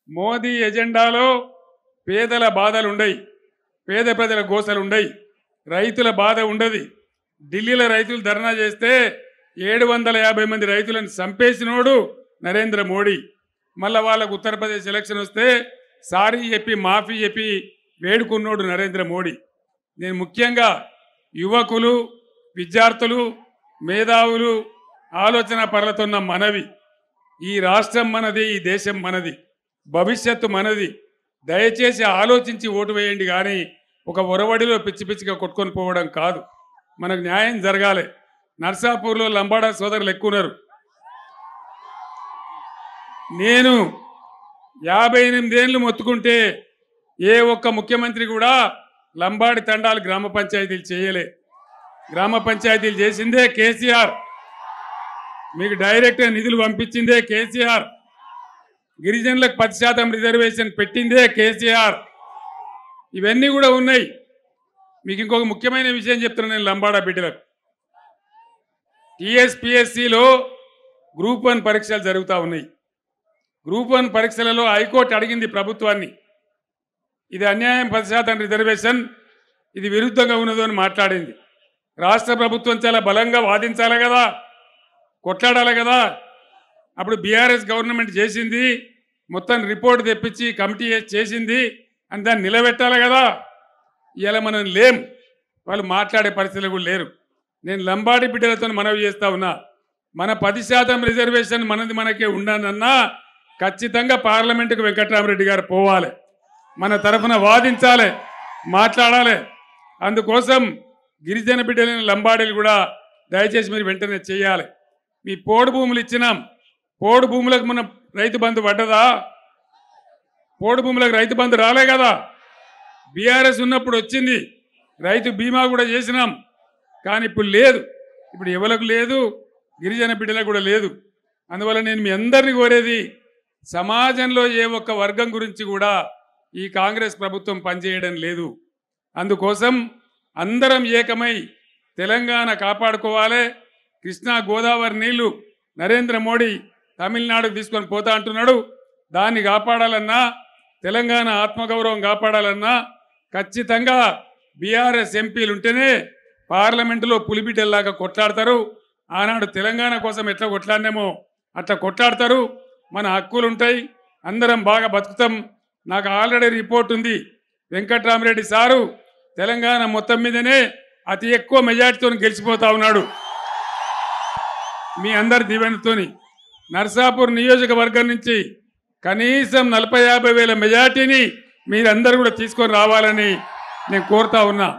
మోదీ ఎజెండాలో పేదల బాధలు ఉండయి, పేద ప్రజల గోసలు ఉండయి, రైతుల బాధ ఉండదు. ఢిల్లీలో రైతులు ధర్నా చేస్తే 750 మంది రైతులను చంపేసినోడు నరేంద్ర మోడీ. మళ్ళా వాళ్ళకు ఉత్తరప్రదేశ్ ఎలక్షన్ వస్తే సారీ చెప్పి మాఫీ చెప్పి వేడుకున్నోడు నరేంద్ర మోడీ. నేను ముఖ్యంగా యువకులు, విద్యార్థులు, మేధావులు, ఆలోచన పరులతోన్న మనవి, ఈ రాష్ట్రం మనది, ఈ దేశం మనది, భవిష్యత్తు మనది. దయచేసి ఆలోచించి ఓటు వేయండి, కానీ ఒక ఒరవడిలో పిచ్చి పిచ్చిగా కొట్టుకొని పోవడం కాదు. మనకు న్యాయం జరగాలి. నర్సాపూర్లో లంబాడా సోదరులు ఎక్కున్నారు. నేను 58 ఏళ్ళు మొత్తుకుంటే ఏ ఒక్క ముఖ్యమంత్రి కూడా లంబాడి తండాలు గ్రామ పంచాయతీలు చేయలే. గ్రామ పంచాయతీలు చేసిందే కేసీఆర్. మీకు డైరెక్ట్గా నిధులు పంపించిందే కేసీఆర్. గిరిజనులకు 10% రిజర్వేషన్ పెట్టిందే కేసీఆర్. ఇవన్నీ కూడా ఉన్నాయి. మీకు ఇంకొక ముఖ్యమైన విషయం చెప్తున్నాను నేను లంబాడా బిడ్డలకు. టీఎస్పీఎస్సీలో గ్రూప్ 1 పరీక్షలు జరుగుతూ ఉన్నాయి. గ్రూప్ 1 పరీక్షలలో హైకోర్టు అడిగింది ప్రభుత్వాన్ని, ఇది అన్యాయం, 10% రిజర్వేషన్, ఇది విరుద్ధంగా ఉన్నదో అని మాట్లాడింది. రాష్ట్ర ప్రభుత్వం చాలా బలంగా వాదించాలి కదా, కొట్లాడాలి కదా. అప్పుడు బీఆర్ఎస్ గవర్నమెంట్ చేసింది, మొత్తం రిపోర్ట్ తెప్పించి కమిటీ చేసింది అని దాన్ని నిలబెట్టాలి కదా. ఇలా మనం లేం, వాళ్ళు మాట్లాడే పరిస్థితులు కూడా లేరు. నేను లంబాడి బిడ్డలతో మనవి చేస్తా ఉన్నా, మన 10% రిజర్వేషన్ మనది మనకే ఉండాలన్నా ఖచ్చితంగా పార్లమెంటుకు వెంకట్రామరెడ్డి గారు పోవాలి, మన తరఫున వాదించాలి, మాట్లాడాలి. అందుకోసం గిరిజన బిడ్డలైన లంబాడీలు కూడా దయచేసి మీరు వెంటనే చేయాలి. మీ పోడు భూములు ఇచ్చినాం, పోడు భూములకు మన రైతు బంధు పడ్డదా? పోడు భూములకు రైతు బంధు రాలే కదా. బీఆర్ఎస్ ఉన్నప్పుడు వచ్చింది, రైతు బీమా కూడా చేసినాం, కానీ ఇప్పుడు లేదు. ఇప్పుడు ఎవరికి లేదు, గిరిజన బిడ్డలకు కూడా లేదు. అందువల్ల నేను మీ అందరినీ కోరేది, సమాజంలో ఏ ఒక్క వర్గం గురించి కూడా ఈ కాంగ్రెస్ ప్రభుత్వం పనిచేయడం లేదు. అందుకోసం అందరం ఏకమై తెలంగాణ కాపాడుకోవాలి. కృష్ణా గోదావరి నీళ్లు నరేంద్ర మోడీ తమిళనాడుకు తీసుకొని పోతా అంటున్నాడు, దాన్ని కాపాడాలన్నా, తెలంగాణ ఆత్మగౌరవం కాపాడాలన్నా ఖచ్చితంగా బీఆర్ఎస్ ఎంపీలు ఉంటేనే పార్లమెంటులో పులిబిడ్డల్లాగా కొట్లాడతారు. ఆనాడు తెలంగాణ కోసం ఎట్లా కొట్లాడినామో అట్లా కొట్లాడతారు. మన హక్కులు ఉంటాయి, అందరం బాగా బతుకుతాం. నాకు ఆల్రెడీ రిపోర్ట్ ఉంది, వెంకట్రామరెడ్డి సారు తెలంగాణ మొత్తం మీదనే అతి ఎక్కువ మెజార్టీతో గెలిచిపోతా ఉన్నాడు. మీ అందరి దీవెనతోని నర్సాపూర్ నియోజకవర్గం నుంచి కనీసం 40-50 వేల మెజార్టీని మీరందరూ కూడా తీసుకొని రావాలని నేను కోరుతా ఉన్నా.